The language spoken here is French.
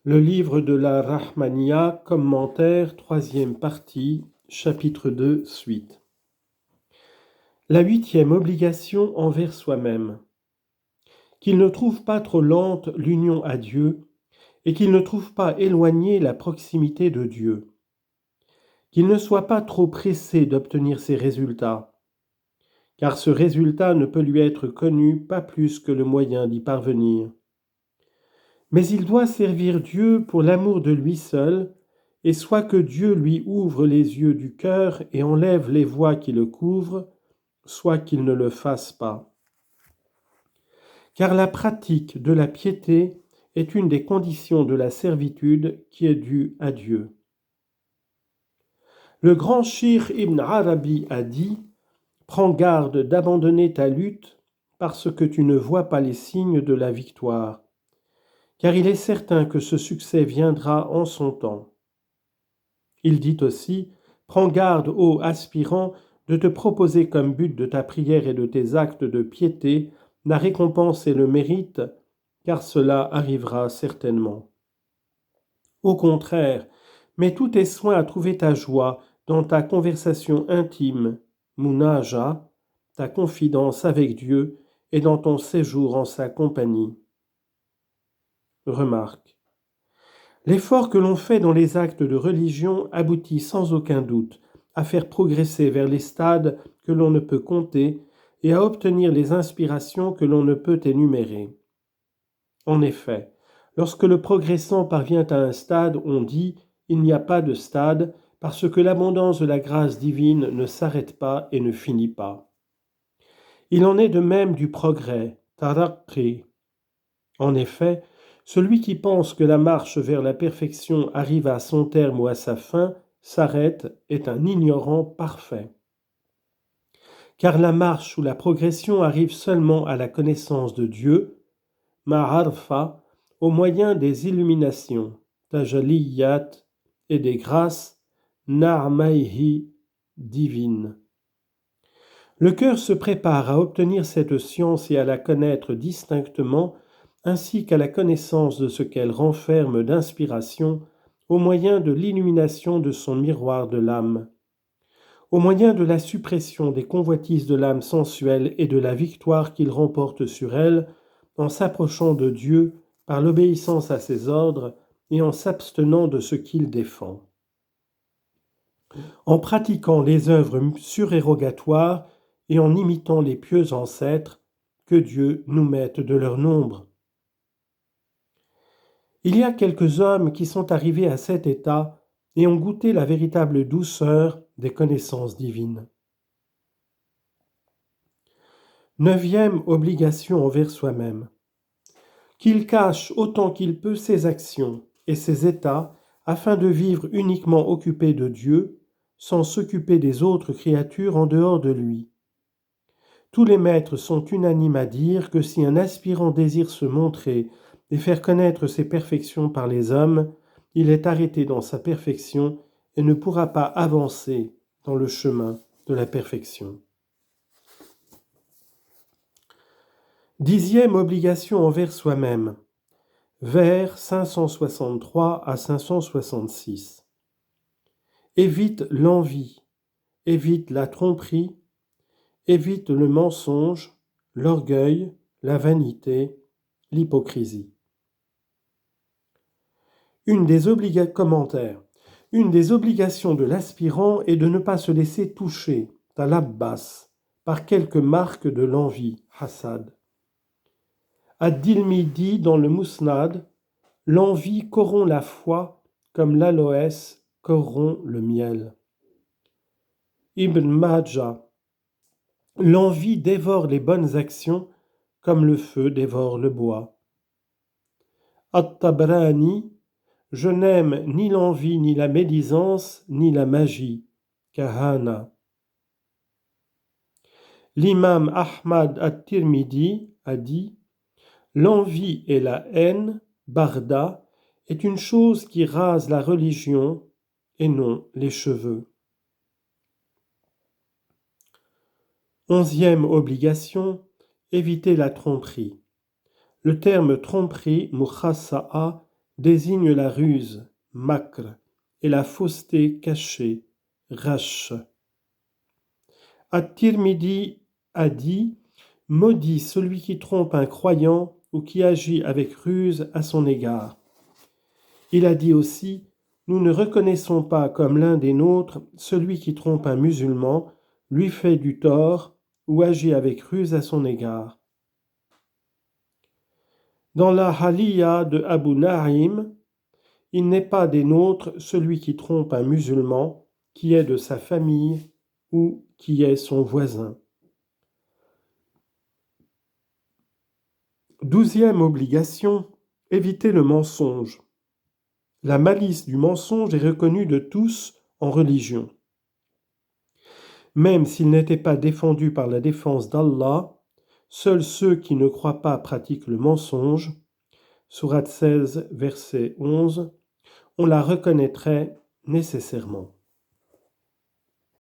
Le livre de la Rahmaniya, commentaire, troisième partie, chapitre 2, suite. La 8e obligation envers soi-même. Qu'il ne trouve pas trop lente l'union à Dieu et qu'il ne trouve pas éloignée la proximité de Dieu. Qu'il ne soit pas trop pressé d'obtenir ses résultats, car ce résultat ne peut lui être connu pas plus que le moyen d'y parvenir. Mais il doit servir Dieu pour l'amour de lui seul, et soit que Dieu lui ouvre les yeux du cœur et enlève les voies qui le couvrent, soit qu'il ne le fasse pas. Car la pratique de la piété est une des conditions de la servitude qui est due à Dieu. Le grand Cheikh Ibn Arabi a dit « Prends garde d'abandonner ta lutte parce que tu ne vois pas les signes de la victoire, car il est certain que ce succès viendra en son temps. » Il dit aussi « Prends garde, ô aspirant, de te proposer comme but de ta prière et de tes actes de piété la récompense et le mérite, car cela arrivera certainement. Au contraire, mets tous tes soins à trouver ta joie dans ta conversation intime, munaja, ta confidence avec Dieu, et dans ton séjour en sa compagnie. » Remarque. L'effort que l'on fait dans les actes de religion aboutit sans aucun doute à faire progresser vers les stades que l'on ne peut compter et à obtenir les inspirations que l'on ne peut énumérer. En effet, lorsque le progressant parvient à un stade, on dit « il n'y a pas de stade » parce que l'abondance de la grâce divine ne s'arrête pas et ne finit pas. Il en est de même du progrès, taraqqi. En effet, celui qui pense que la marche vers la perfection arrive à son terme ou à sa fin, s'arrête, est un ignorant parfait. Car la marche ou la progression arrive seulement à la connaissance de Dieu, ma'arfa, au moyen des illuminations, tajaliyat, et des grâces, na'mayhi, divines. Le cœur se prépare à obtenir cette science et à la connaître distinctement, ainsi qu'à la connaissance de ce qu'elle renferme d'inspiration au moyen de l'illumination de son miroir de l'âme, au moyen de la suppression des convoitises de l'âme sensuelle et de la victoire qu'il remporte sur elle en s'approchant de Dieu par l'obéissance à ses ordres et en s'abstenant de ce qu'il défend. En pratiquant les œuvres surérogatoires et en imitant les pieux ancêtres, que Dieu nous mette de leur nombre. Il y a quelques hommes qui sont arrivés à cet état et ont goûté la véritable douceur des connaissances divines. 9e obligation envers soi-même. Qu'il cache autant qu'il peut ses actions et ses états afin de vivre uniquement occupé de Dieu, sans s'occuper des autres créatures en dehors de lui. Tous les maîtres sont unanimes à dire que si un aspirant désire se montrer et faire connaître ses perfections par les hommes, il est arrêté dans sa perfection et ne pourra pas avancer dans le chemin de la perfection. 10e obligation envers soi-même. Vers 563 à 566. Évite l'envie, évite la tromperie, évite le mensonge, l'orgueil, la vanité, l'hypocrisie. Commentaire. Une des obligations de l'aspirant est de ne pas se laisser toucher, talabbas, par quelque marque de l'envie, hasad. Ad-Dilmi dit dans le Musnad, l'envie corrompt la foi comme l'aloès corrompt le miel. Ibn Majah, l'envie dévore les bonnes actions comme le feu dévore le bois. At-Tabrani, je n'aime ni l'envie, ni la médisance, ni la magie, kahana. L'imam Ahmad at-Tirmidhi a dit « L'envie et la haine, barda, est une chose qui rase la religion et non les cheveux. » 11e obligation, éviter la tromperie. Le terme tromperie, mukhassa'a, désigne la ruse, makr, et la fausseté cachée, rash. At-Tirmidhi a dit « Maudit celui qui trompe un croyant ou qui agit avec ruse à son égard. » Il a dit aussi « Nous ne reconnaissons pas comme l'un des nôtres celui qui trompe un musulman, lui fait du tort ou agit avec ruse à son égard. » Dans la Haliya de Abu Naïm, il n'est pas des nôtres celui qui trompe un musulman, qui est de sa famille ou qui est son voisin. 12e obligation, éviter le mensonge. La malice du mensonge est reconnue de tous en religion. Même s'il n'était pas défendu par la défense d'Allah, seuls ceux qui ne croient pas pratiquent le mensonge. Sourate 16, verset 11, on la reconnaîtrait nécessairement.